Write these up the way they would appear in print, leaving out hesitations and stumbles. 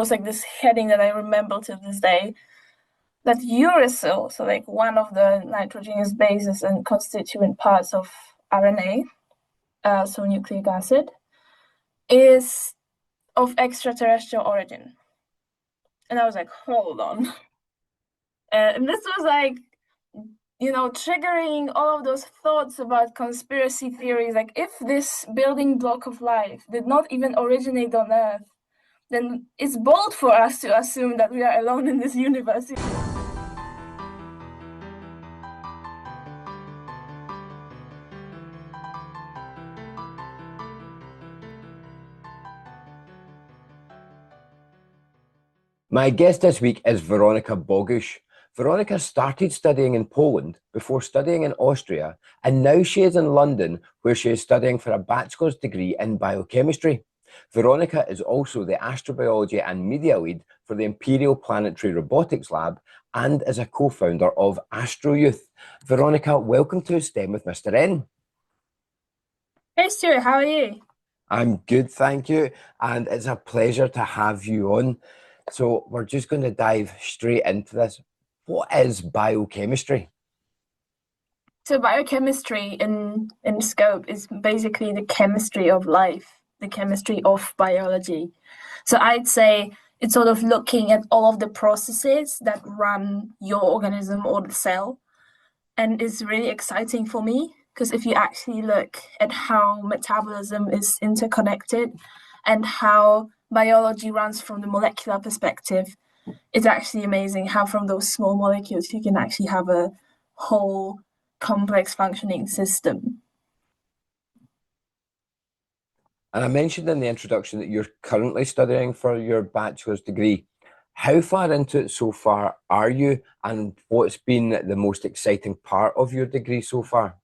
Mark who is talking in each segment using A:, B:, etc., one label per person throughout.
A: was like this heading that I remember to this day, that uracil, so like one of the nitrogenous bases and constituent parts of RNA, so nucleic acid, is of extraterrestrial origin. And I was like, hold on. And this was like, triggering all of those thoughts about conspiracy theories. Like, if this building block of life did not even originate on Earth, then it's bold for us to assume that we are alone in this universe.
B: My guest this week is Weronika Boguś. Weronika started studying in Poland before studying in Austria, and now she is in London, where she is studying for a bachelor's degree in biochemistry. Weronika is also the Astrobiology and Media Lead for the Imperial Planetary Robotics Lab and is a co-founder of Astro Youth. Weronika, welcome to STEM with Mr. N.
A: Hey Stuart, how are you?
B: I'm good, thank you, and it's a pleasure to have you on. So we're just going to dive straight into this. What is biochemistry?
A: So biochemistry in scope is basically the chemistry of life, the chemistry of biology. So I'd say it's sort of looking at all of the processes that run your organism or the cell. And it's really exciting for me, because if you actually look at how metabolism is interconnected and how biology runs from the molecular perspective, it's actually amazing how from those small molecules you can actually have a whole complex functioning system.
B: And I mentioned in the introduction that you're currently studying for your bachelor's degree. How far into it so far are you, and what's been the most exciting part of your degree so far?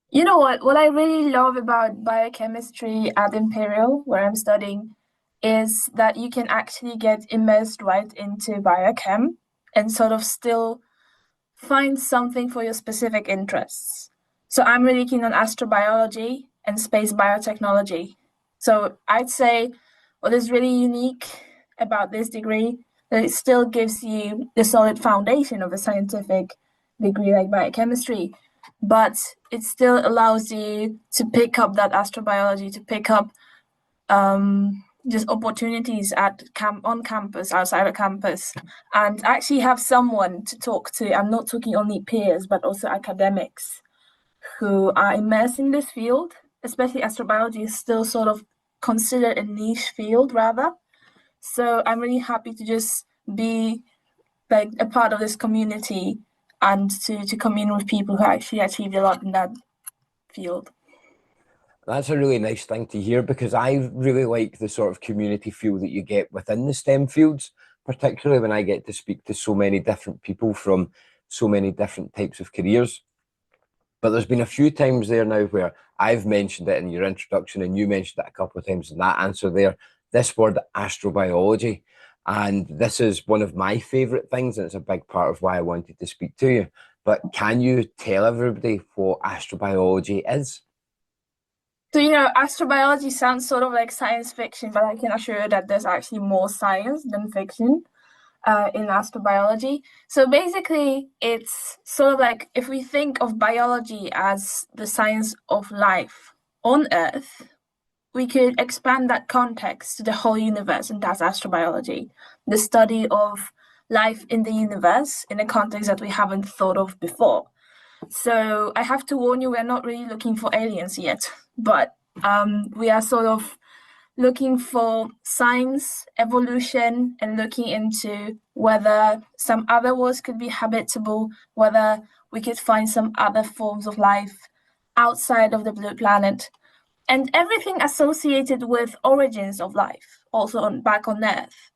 A: You know what I really love about biochemistry at Imperial, where I'm studying, is that you can actually get immersed right into biochem and sort of still find something for your specific interests. So I'm really keen on astrobiology and space biotechnology. So I'd say what is really unique about this degree, that it still gives you the solid foundation of a scientific degree like biochemistry, but it still allows you to pick up that astrobiology, to pick up just opportunities on campus, outside of campus, and actually have someone to talk to. I'm not talking only peers, but also academics who are immersed in this field. Especially astrobiology is still sort of considered a niche field, rather. So I'm really happy to just be like a part of this community and to commune with people who actually achieved a lot in that field.
B: That's a really nice thing to hear, because I really like the sort of community feel that you get within the STEM fields, particularly when I get to speak to so many different people from so many different types of careers. But there's been a few times there now where I've mentioned it in your introduction, and you mentioned it a couple of times in that answer there, this word astrobiology. And this is one of my favourite things, and it's a big part of why I wanted to speak to you. But can you tell everybody what astrobiology is?
A: So, astrobiology sounds sort of like science fiction, but I can assure you that there's actually more science than fiction in astrobiology. So basically, it's sort of like, if we think of biology as the science of life on Earth, we could expand that context to the whole universe, and that's astrobiology, the study of life in the universe in a context that we haven't thought of before. So I have to warn you, we're not really looking for aliens yet, but we are sort of looking for science, evolution, and looking into whether some other worlds could be habitable, whether we could find some other forms of life outside of the blue planet, and everything associated with origins of life, also back on Earth.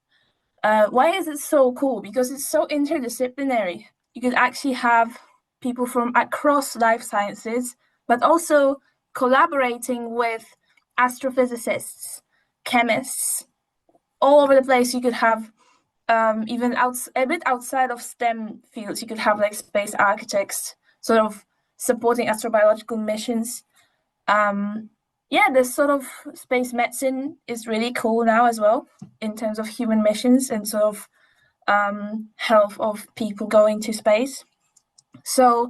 A: Why is it so cool? Because it's so interdisciplinary. You could actually have people from across life sciences, but also collaborating with astrophysicists, chemists, all over the place. You could have even a bit outside of STEM fields. You could have like space architects sort of supporting astrobiological missions. Yeah, this sort of space medicine is really cool now as well in terms of human missions and sort of health of people going to space. So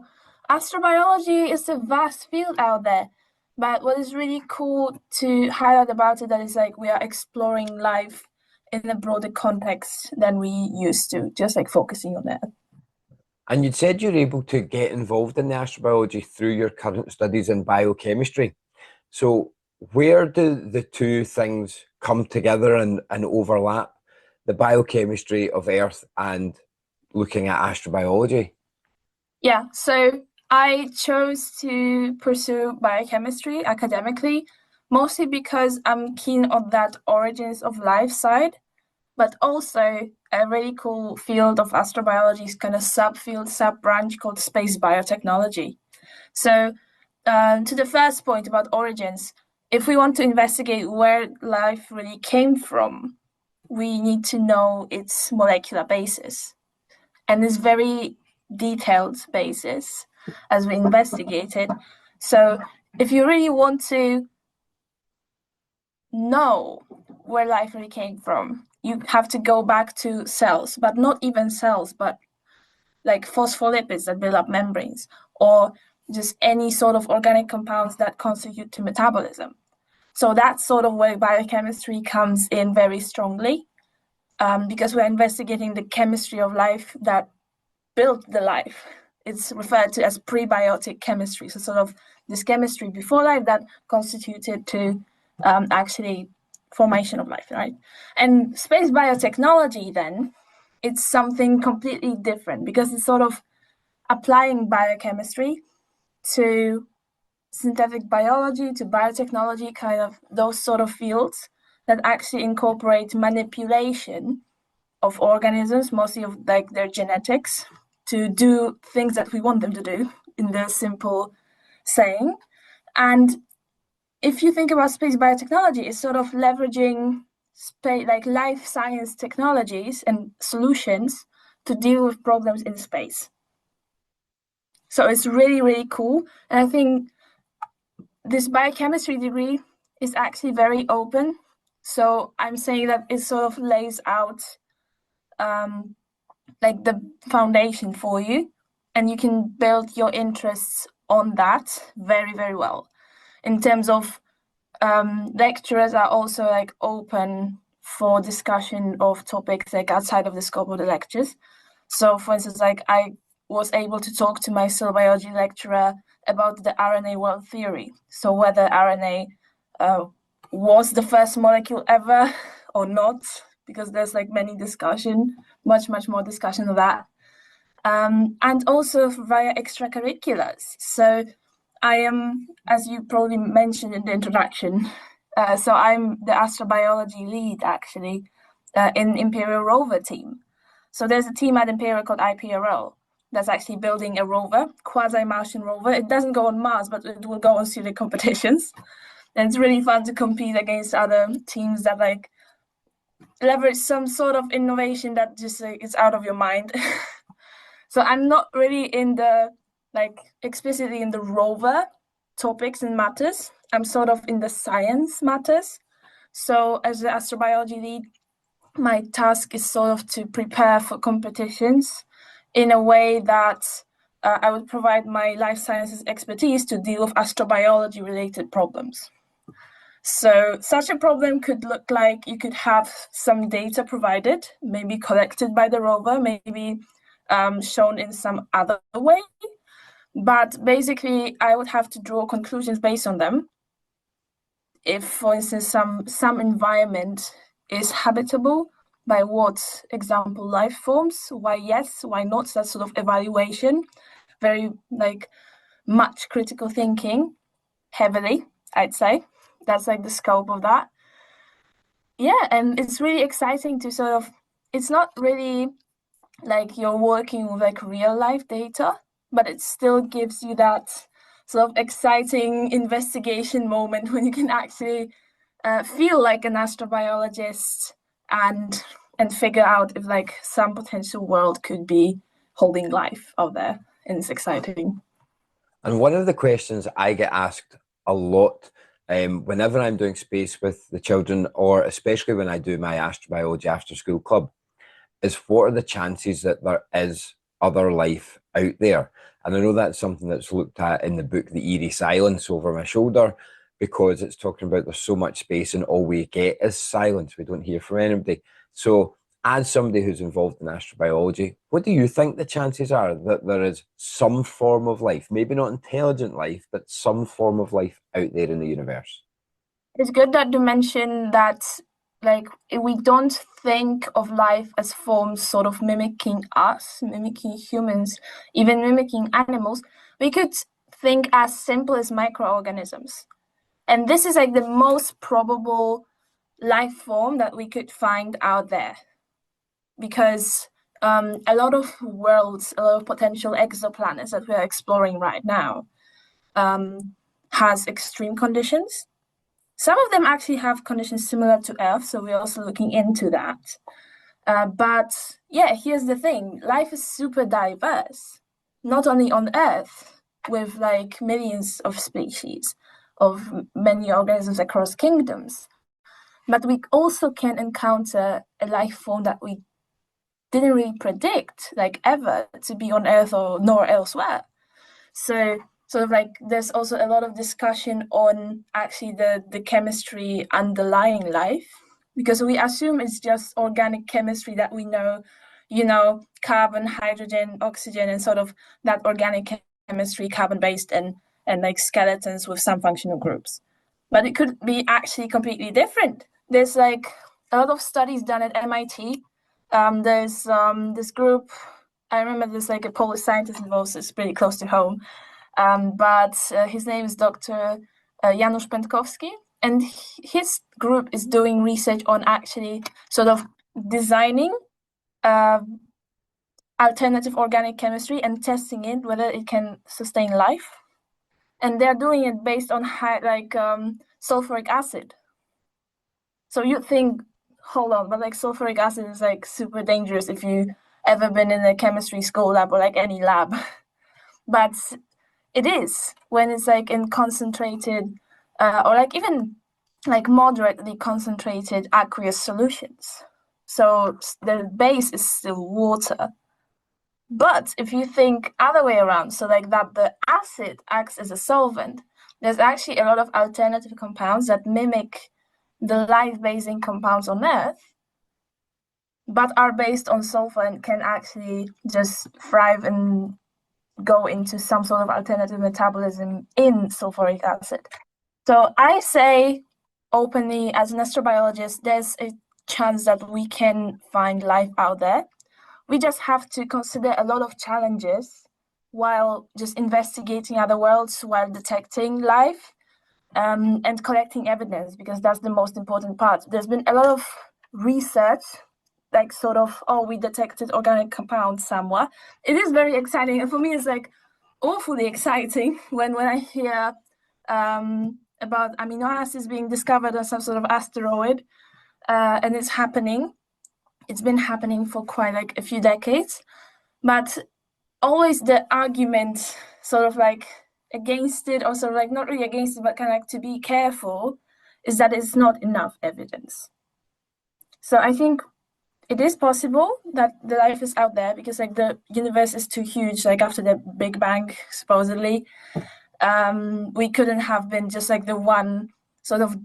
A: astrobiology is a vast field out there, but what is really cool to highlight about it that is like we are exploring life in a broader context than we used to, just like focusing on that.
B: And you'd said you're able to get involved in the astrobiology through your current studies in biochemistry. So where do the two things come together and overlap, the biochemistry of Earth and looking at astrobiology?
A: Yeah, so I chose to pursue biochemistry academically, mostly because I'm keen on that origins of life side, but also a really cool field of astrobiology is kind of subfield, sub-branch called space biotechnology. So to the first point about origins, if we want to investigate where life really came from, we need to know its molecular basis and this very detailed basis as we investigate it. So if you really want to know where life really came from, you have to go back to cells, but not even cells, but like phospholipids that build up membranes, or just any sort of organic compounds that contribute to metabolism. So that's sort of where biochemistry comes in very strongly, because we're investigating the chemistry of life that built the life. It's referred to as prebiotic chemistry, so sort of this chemistry before life that constituted to actually formation of life, right? And space biotechnology then, it's something completely different because it's sort of applying biochemistry to synthetic biology, to biotechnology, kind of those sort of fields that actually incorporate manipulation of organisms, mostly of like their genetics, to do things that we want them to do in the simple saying. And if you think about space biotechnology, it's sort of leveraging space, like life science technologies and solutions to deal with problems in space. So it's really, really cool. And I think this biochemistry degree is actually very open. So I'm saying that it sort of lays out like the foundation for you, and you can build your interests on that very, very well. In terms of lecturers are also like open for discussion of topics like outside of the scope of the lectures. So for instance, like I was able to talk to my cell biology lecturer about the RNA world theory. So whether RNA was the first molecule ever or not, because there's like many discussion, much more discussion of that. And also via extracurriculars. So I am, as you probably mentioned in the introduction, so I'm the astrobiology lead actually in Imperial rover team. So there's a team at Imperial called IPRL that's actually building a rover, quasi-Martian rover. It doesn't go on Mars, but it will go on silly competitions. And it's really fun to compete against other teams that like leverage some sort of innovation that just like, is out of your mind. So I'm not really in the like explicitly in the rover topics and matters. I'm sort of in the science matters. So as the astrobiology lead, my task is sort of to prepare for competitions in a way that I would provide my life sciences expertise to deal with astrobiology related problems. So such a problem could look like you could have some data provided, maybe collected by the rover, maybe shown in some other way. But basically, I would have to draw conclusions based on them. If, for instance, some environment is habitable, by what example life forms, why yes, why not, that sort of evaluation, very like much critical thinking, heavily, I'd say. That's like the scope of that. Yeah, and it's really exciting to sort of, it's not really like you're working with like real life data, but it still gives you that sort of exciting investigation moment when you can actually feel like an astrobiologist and figure out if like some potential world could be holding life out there, and it's exciting.
B: And one of the questions I get asked a lot whenever I'm doing space with the children, or especially when I do my astrobiology after school club, is what are the chances that there is other life out there? And I know that's something that's looked at in the book, The Eerie Silence, over my shoulder, because it's talking about there's so much space and all we get is silence. We don't hear from anybody. So as somebody who's involved in astrobiology, what do you think the chances are that there is some form of life, maybe not intelligent life, but some form of life out there in the universe?
A: It's good that you mentioned that, like, we don't think of life as forms sort of mimicking us, mimicking humans, even mimicking animals. We could think as simple as microorganisms. And this is like the most probable life form that we could find out there. Because a lot of worlds, a lot of potential exoplanets that we're exploring right now has extreme conditions. Some of them actually have conditions similar to Earth, so we're also looking into that. But yeah, here's the thing. Life is super diverse, not only on Earth, with like millions of species of many organisms across kingdoms, but we also can encounter a life form that we didn't really predict, like ever, to be on Earth or nor elsewhere. So sort of like there's also a lot of discussion on actually the chemistry underlying life, because we assume it's just organic chemistry that we know, carbon, hydrogen, oxygen, and sort of that organic chemistry, carbon-based and like skeletons with some functional groups. But it could be actually completely different. There's like a lot of studies done at MIT. There's this group, I remember there's like a Polish scientist involved, so it's pretty close to home. But his name is Dr. Janusz Pętkowski, and his group is doing research on actually sort of designing alternative organic chemistry and testing it, whether it can sustain life. And they're doing it based on sulfuric acid. So you'd think, hold on, but like sulfuric acid is like super dangerous if you've ever been in a chemistry school lab or like any lab. But it is when it's like in concentrated or like even like moderately concentrated aqueous solutions. So the base is still water. But if you think other way around, so like that the acid acts as a solvent, there's actually a lot of alternative compounds that mimic the life-basing compounds on Earth, but are based on sulfur and can actually just thrive and go into some sort of alternative metabolism in sulfuric acid. So I say openly, as an astrobiologist, there's a chance that we can find life out there. We just have to consider a lot of challenges while just investigating other worlds, while detecting life and collecting evidence, because that's the most important part. There's been a lot of research, like sort of, oh, we detected organic compounds somewhere. It is very exciting. And for me, it's like awfully exciting when I hear about amino acids being discovered on some sort of asteroid and it's happening. It's been happening for quite like a few decades, but always the argument sort of like against it, or sort of like not really against it, but kind of like to be careful, is that it's not enough evidence. So I think it is possible that the life is out there, because like the universe is too huge. Like after the Big Bang, supposedly, we couldn't have been just like the one sort of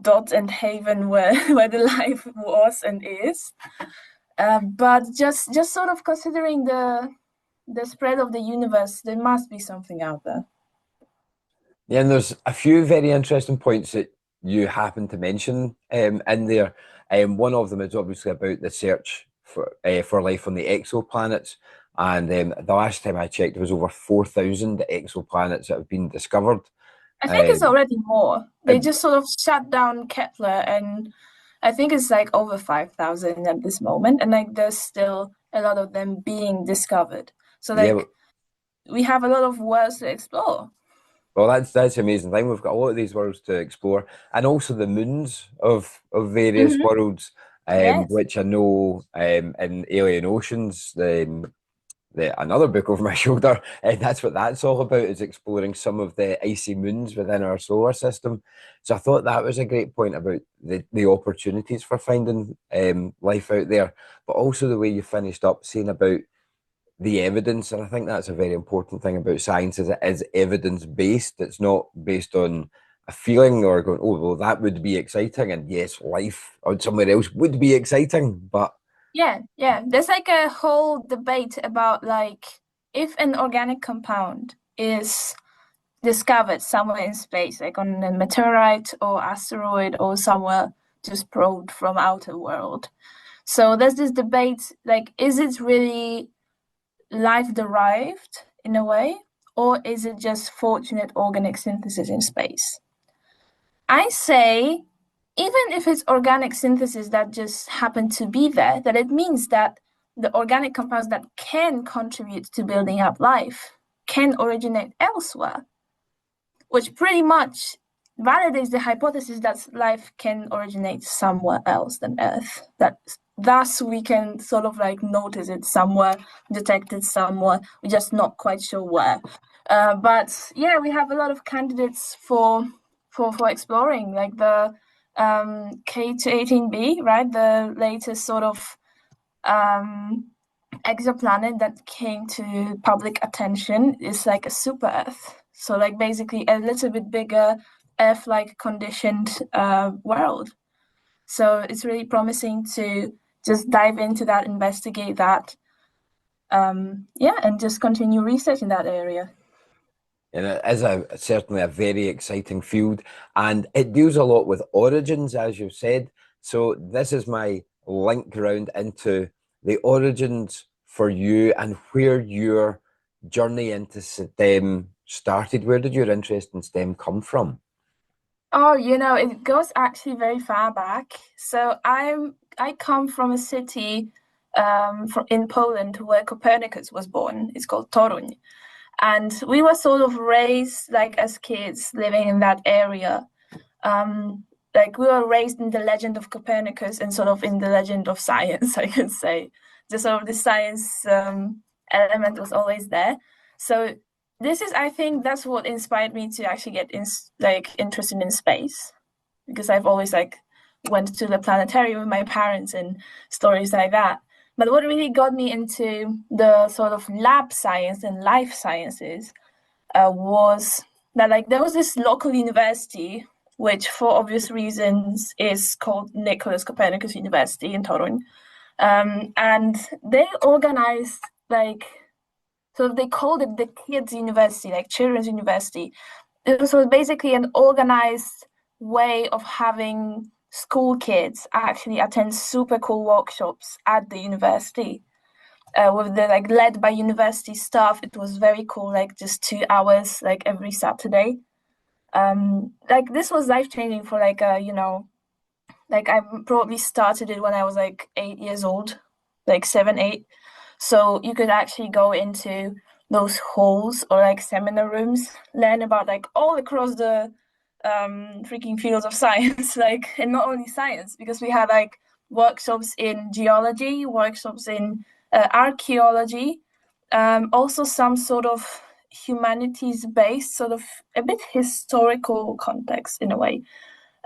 A: dot and haven where the life was and is. But just sort of considering the spread of the universe, there must be something out there.
B: Yeah, and there's a few very interesting points that you happen to mention in there. One of them is obviously about the search for life on the exoplanets. And the last time I checked, there was over 4,000 exoplanets that have been discovered.
A: I think it's already more. They just sort of shut down Kepler, and I think it's like over 5,000 at this moment. And like there's still a lot of them being discovered. So like we have a lot of worlds to explore.
B: Well, that's the amazing thing. We've got a lot of these worlds to explore, and also the moons of various worlds,
A: Yes.
B: which I know in Alien Oceans, another book over my shoulder, and that's what that's all about, is exploring some of the icy moons within our solar system. So I thought that was a great point about the opportunities for finding life out there, but also the way you finished up saying about the evidence. And I think that's a very important thing about science, is it is evidence-based. It's not based on a feeling or going, oh, well, that would be exciting. And yes, life on somewhere else would be exciting, but
A: Yeah, yeah. There's like a whole debate about like if an organic compound is discovered somewhere in space, like on a meteorite or asteroid or somewhere just probed from outer world. So there's this debate, like, is it really life derived in a way, or is it just fortunate organic synthesis in space? I say, even if it's organic synthesis that just happened to be there, that it means that the organic compounds that can contribute to building up life can originate elsewhere, which pretty much validates the hypothesis that life can originate somewhere else than Earth. That thus we can sort of like notice it somewhere, detect it somewhere. We're just not quite sure where. But yeah, we have a lot of candidates for exploring, like the K218b, right? The latest sort of exoplanet that came to public attention is like a super Earth. So like basically a little bit bigger Earth-like conditioned world. So it's really promising to just dive into that, investigate that, yeah, and just continue research in that area.
B: and it is certainly a very exciting field, and it deals a lot with origins, as you've said. So this is my link round into the origins for you and where your journey into STEM started. Where did your interest in STEM come from?
A: Oh, it goes actually very far back. So I come from a city in Poland where Copernicus was born. It's called Toruń. And we were sort of raised like as kids living in that area. Like we were raised in the legend of Copernicus and sort of in the legend of science, I could say. Just sort of the science element was always there. So this is, I think, that's what inspired me to actually get interested in space, because I've always like went to the planetarium with my parents and stories like that. But what really got me into the sort of lab science and life sciences was that like there was this local university, which for obvious reasons is called Nicholas Copernicus University in Toruń. And they organized so they called it the Kids University, like Children's University. It was basically an organized way of having school kids actually attend super cool workshops at the university. With the like led by university staff. It was very cool, like just 2 hours like every Saturday. Like this was life changing for like like I probably started it when I was like 8 years old, like 7, 8. So you could actually go into those halls or like seminar rooms, learn about like all across the freaking fields of science, like, and not only science, because we had like workshops in geology, workshops in archaeology, also some sort of humanities based, sort of a bit historical context in a way,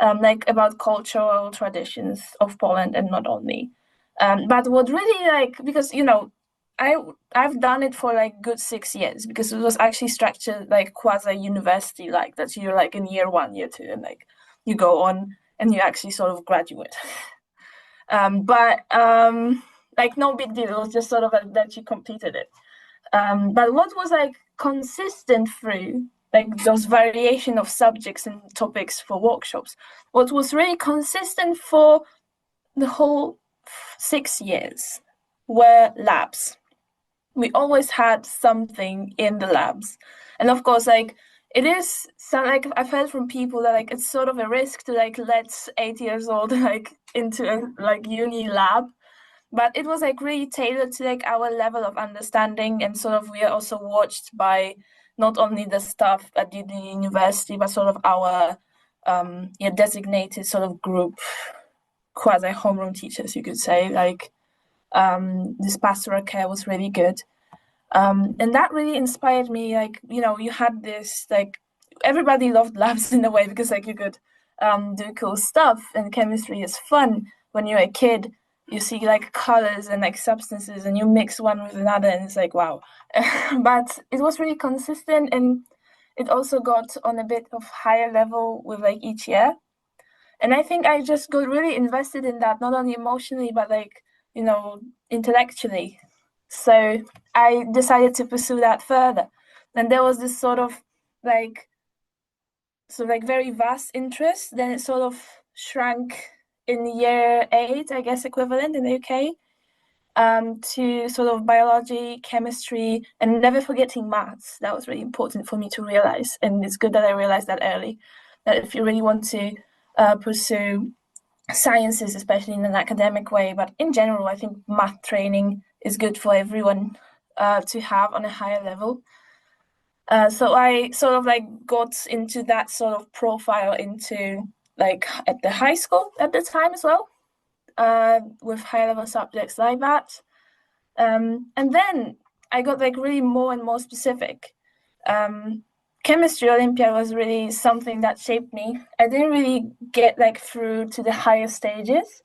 A: like about cultural traditions of Poland and not only. But what really like, because I've done it for like good 6 years, because it was actually structured like quasi university, like that you're like in year 1, year 2, and like you go on and you actually sort of graduate. But like no big deal. It was just sort of that you completed it. But what was like consistent through like those variation of subjects and topics for workshops, what was really consistent for the whole 6 years were labs. We always had something in the labs. And of course, like it is some, like I've heard from people that like it's sort of a risk to like let 8 years old like into a like uni lab, but it was like really tailored to like our level of understanding, and sort of we are also watched by not only the staff at the university, but sort of our designated sort of group, quasi homeroom teachers, you could say. Like this pastoral care was really good. And that really inspired me. Like, you had this, like, everybody loved labs in a way because like you could do cool stuff, and chemistry is fun. When you're a kid, you see like colors and like substances, and you mix one with another, and it's like, wow. But it was really consistent, and it also got on a bit of higher level with like each year. And I think I just got really invested in that, not only emotionally, but like, intellectually. So I decided to pursue that further. And there was this sort of like very vast interest. Then it sort of shrank in year 8, I guess, equivalent in the UK, to sort of biology, chemistry, and never forgetting maths. That was really important for me to realize. And it's good that I realized that early, that if you really want to pursue sciences, especially in an academic way, but in general, I think math training is good for everyone to have on a higher level. So I sort of like got into that sort of profile into like at the high school at the time as well, with high level subjects like that. And then I got like really more and more specific. Chemistry Olympia was really something that shaped me. I didn't really get like through to the higher stages,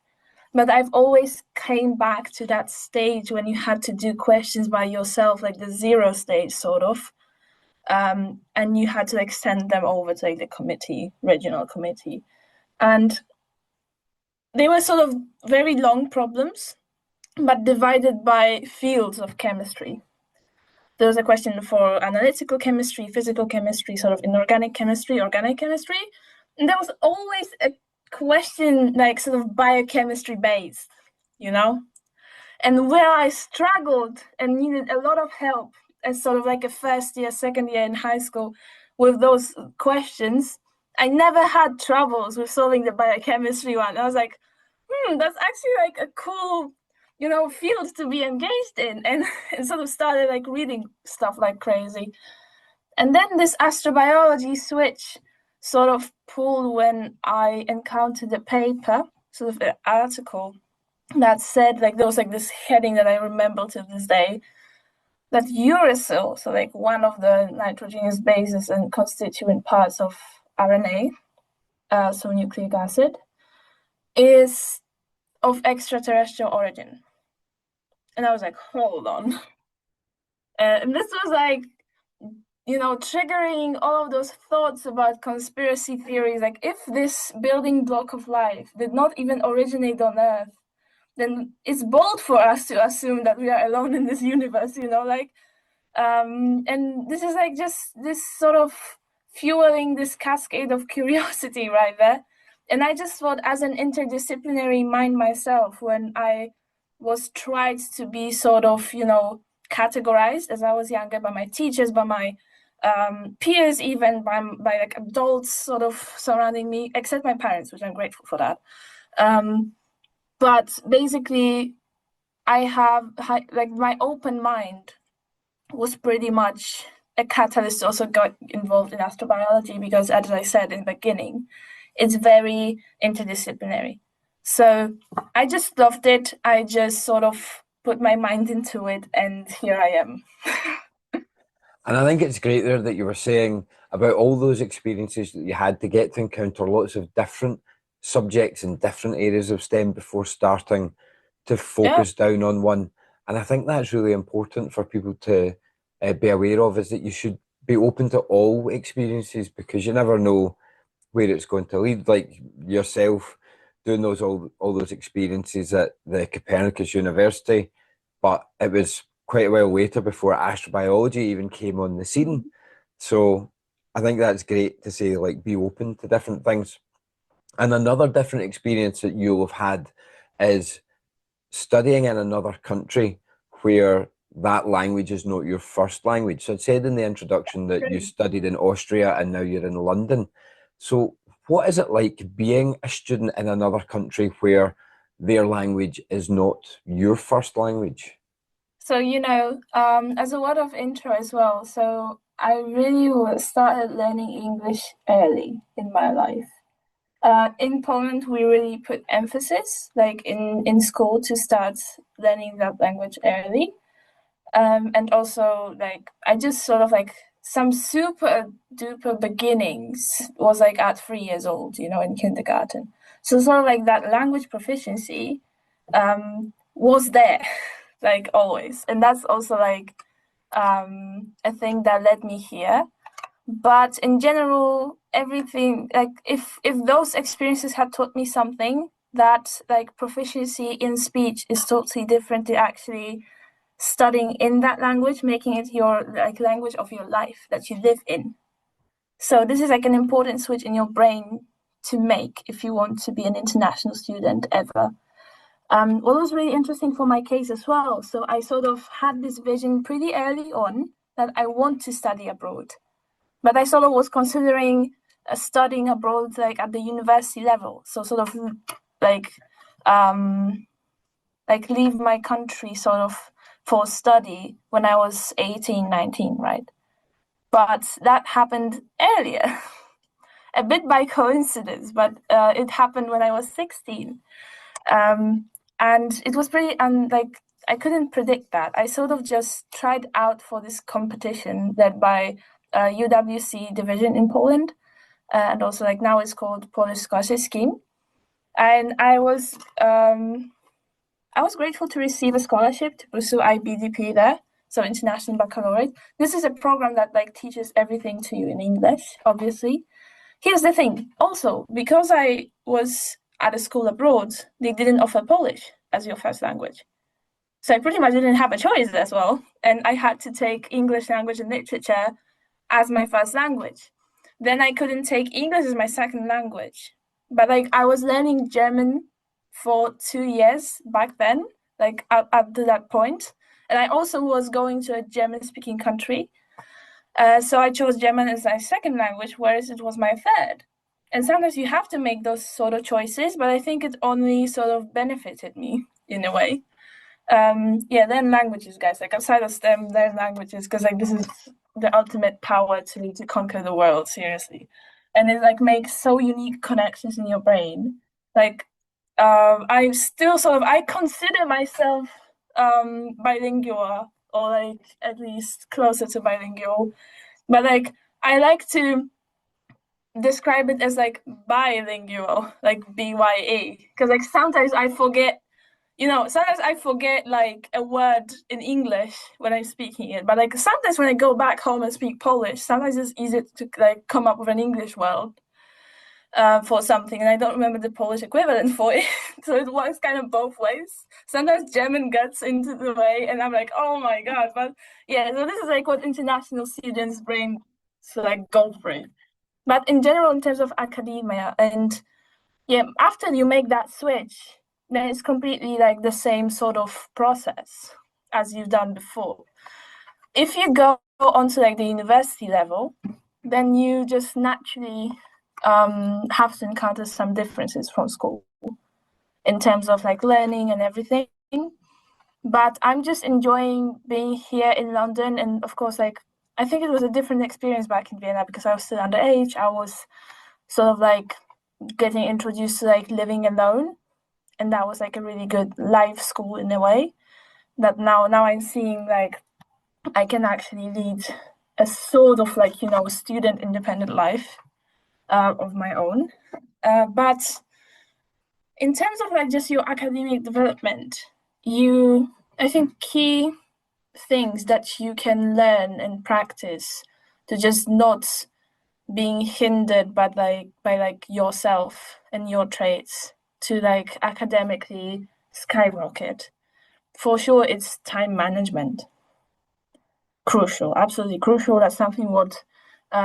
A: but I've always came back to that stage when you had to do questions by yourself, like the 0 stage sort of. And you had to like send them over to like the committee, regional committee. And they were sort of very long problems, but divided by fields of chemistry. There was a question for analytical chemistry, physical chemistry, sort of inorganic chemistry, organic chemistry. And there was always a question like sort of biochemistry based, you know? And where I struggled and needed a lot of help as sort of like a first year, second year in high school with those questions, I never had troubles with solving the biochemistry one. I was like, that's actually like a cool, field to be engaged in. And sort of started like reading stuff like crazy. And then this astrobiology switch sort of pulled when I encountered a paper, sort of an article that said, like, there was like this heading that I remember to this day, that uracil, so like one of the nitrogenous bases and constituent parts of RNA, so nucleic acid, is of extraterrestrial origin. And I was like, hold on. And this was like, triggering all of those thoughts about conspiracy theories. Like, if this building block of life did not even originate on Earth, then it's bold for us to assume that we are alone in this universe, and this is like just this sort of fueling this cascade of curiosity right there. And I just thought, as an interdisciplinary mind myself, when I was tried to be sort of, categorized as I was younger by my teachers, by my peers, even by like adults sort of surrounding me, except my parents, which I'm grateful for that. But basically, I have like my open mind was pretty much a catalyst to also got involved in astrobiology, because, as I said in the beginning, it's very interdisciplinary. So I just loved it. I just sort of put my mind into it, and here I am.
B: And I think it's great there that you were saying about all those experiences that you had to get to encounter lots of different subjects in different areas of STEM before starting to focus down on one. And I think that's really important for people to be aware of, is that you should be open to all experiences, because you never know where it's going to lead. Like yourself doing all those experiences at the Copernicus University, but it was quite a while later before astrobiology even came on the scene. So I think that's great to say, like, be open to different things. And another different experience that you'll have had is studying in another country where that language is not your first language. So I said in the introduction that you studied in Austria and now you're in London. So what is it like being a student in another country where their language is not your first language?
A: So, as a word of intro as well, so I really started learning English early in my life. In Poland, we really put emphasis, like in school, to start learning that language early. And also like I just sort of like some super duper beginnings was like at 3 years old, in kindergarten. So sort of like that language proficiency was there, like always. And that's also like a thing that led me here. But in general, everything like if those experiences had taught me something, that like proficiency in speech is totally different to actually studying in that language, making it your like language of your life that you live in. So this is like an important switch in your brain to make if you want to be an international student ever. What was really interesting for my case as well, so I sort of had this vision pretty early on that I want to study abroad, but I sort of was considering studying abroad like at the university level, so sort of like leave my country sort of for study when I was 18, 19, right? But that happened earlier, a bit by coincidence, but it happened when I was 16. And it was pretty, and like, I couldn't predict that. I sort of just tried out for this competition led by UWC division in Poland. And also like now it's called Polish Scholarship Scheme. And I was grateful to receive a scholarship to pursue IBDP there, so International Baccalaureate. This is a program that like teaches everything to you in English, obviously. Here's the thing, also, because I was at a school abroad, they didn't offer Polish as your first language. So I pretty much didn't have a choice as well. And I had to take English language and literature as my first language. Then I couldn't take English as my second language. But like I was learning German for 2 years back then, like up to that point. And I also was going to a German-speaking country. So I chose German as my second language, whereas it was my third. And sometimes you have to make those sort of choices, but I think it only sort of benefited me in a way. Learn languages, guys. Like outside of STEM, learn languages, because like this is the ultimate power to conquer the world, seriously. And it like makes so unique connections in your brain. Like I still sort of I consider myself bilingual, or like at least closer to bilingual. But like I like to describe it as like bilingual, like BYA, because like sometimes I forget, sometimes I forget like a word in English when I'm speaking it, but like sometimes when I go back home and speak Polish, sometimes it's easy to like come up with an English word for something, and I don't remember the Polish equivalent for it. So it works kind of both ways. Sometimes German gets into the way, and I'm like, oh my god. But yeah, so this is like what international students bring, so like go for it. But in general, in terms of academia, and yeah, after you make that switch, then it's completely like the same sort of process as you've done before. If you go onto like the university level, then you just naturally have to encounter some differences from school in terms of like learning and everything. But I'm just enjoying being here in London, and of course, like I think it was a different experience back in Vienna because I was still underage. I was sort of like getting introduced to like living alone, and that was like a really good life school in a way. That now I'm seeing like I can actually lead a sort of like student independent life of my own. But in terms of like just your academic development, I think key things that you can learn and practice to just not being hindered by like yourself and your traits to like academically skyrocket. For sure, it's time management. Crucial, absolutely crucial. That's something what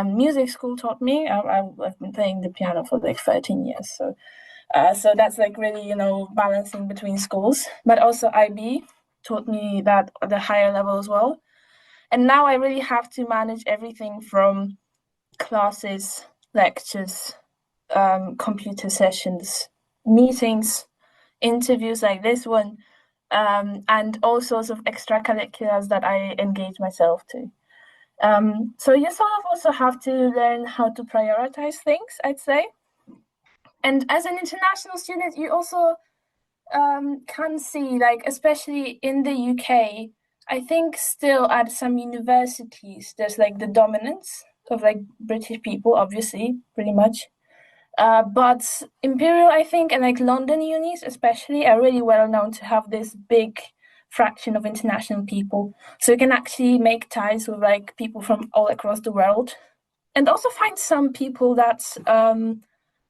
A: music school taught me. I've been playing the piano for like 13 years, so that's like really balancing between schools. But also IB taught me that at the higher level as well. And now I really have to manage everything from classes, lectures, computer sessions, meetings, interviews like this one, and all sorts of extracurriculars that I engage myself to. So you sort of also have to learn how to prioritize things, I'd say. And as an international student, you also can see, like, especially in the UK, I think still at some universities, there's like the dominance of like British people, obviously, pretty much. But Imperial, I think, and like London unis especially, are really well known to have this big fraction of international people. So you can actually make ties with like people from all across the world, and also find some people that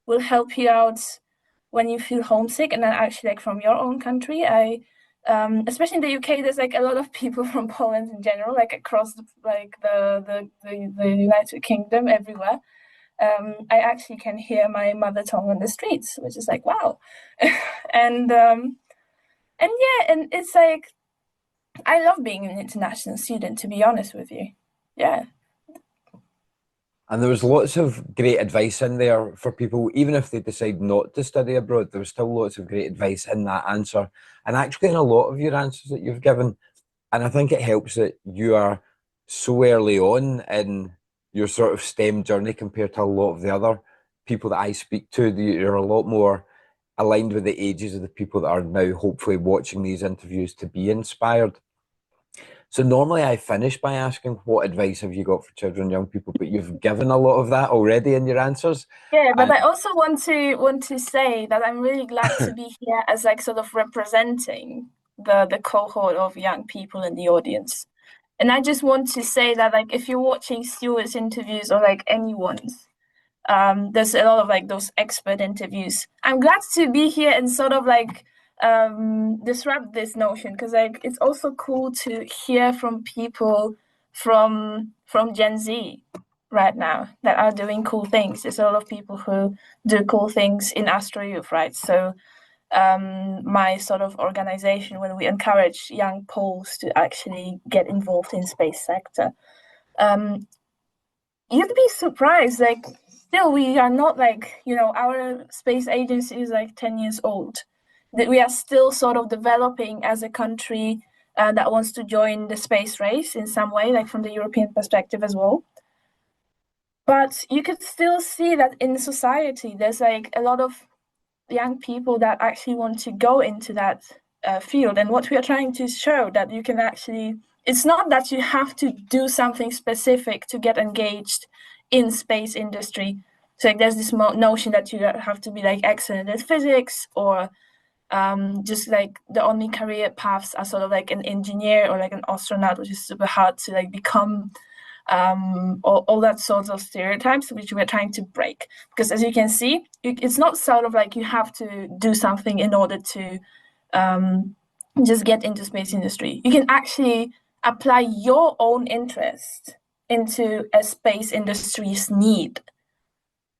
A: will help you out when you feel homesick, and then actually like from your own country. Especially in the UK, there's like a lot of people from Poland in general, like across the United Kingdom, everywhere. I actually can hear my mother tongue on the streets, which is like wow. and yeah, and it's like I love being an international student, to be honest with you. Yeah.
B: And there was lots of great advice in there for people, even if they decide not to study abroad, there was still lots of great advice in that answer. And actually in a lot of your answers that you've given, and I think it helps that you are so early on in your sort of STEM journey compared to a lot of the other people that I speak to. You're a lot more aligned with the ages of the people that are now hopefully watching these interviews to be inspired. So normally I finish by asking, what advice have you got for children and young people? But you've given a lot of that already in your answers.
A: Yeah, but
B: And
A: I also want to say that I'm really glad to be here as like sort of representing the cohort of young people in the audience. And I just want to say that like if you're watching Stuart's interviews or like anyone's, there's a lot of like those expert interviews. I'm glad to be here and sort of like disrupt this notion, because like it's also cool to hear from people from Gen Z right now that are doing cool things. There's a lot of people who do cool things in Astro Youth, right? So my sort of organization, when we encourage young Poles to actually get involved in space sector, you'd be surprised, like still we are not like, our space agency is like 10 years old, that we are still sort of developing as a country that wants to join the space race in some way, like from the European perspective as well. But you could still see that in society there's like a lot of young people that actually want to go into that field. And what we are trying to show, that you can actually, it's not that you have to do something specific to get engaged in space industry. So like there's this notion that you have to be like excellent at physics, or just like the only career paths are sort of like an engineer or like an astronaut, which is super hard to like become. All that sorts of stereotypes which we're trying to break, because as you can see, it's not sort of like you have to do something in order to just get into space industry. You can actually apply your own interest into a space industry's need.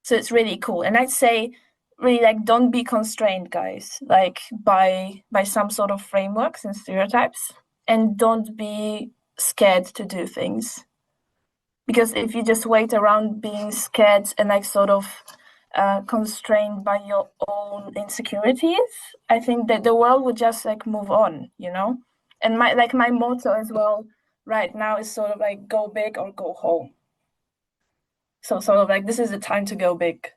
A: So it's really cool. And I'd say really like don't be constrained, guys, like by some sort of frameworks and stereotypes, and don't be scared to do things. Because if you just wait around being scared and like sort of constrained by your own insecurities, I think that the world would just like move on, And my motto as well right now is sort of like go big or go home. So sort of like this is the time to go big.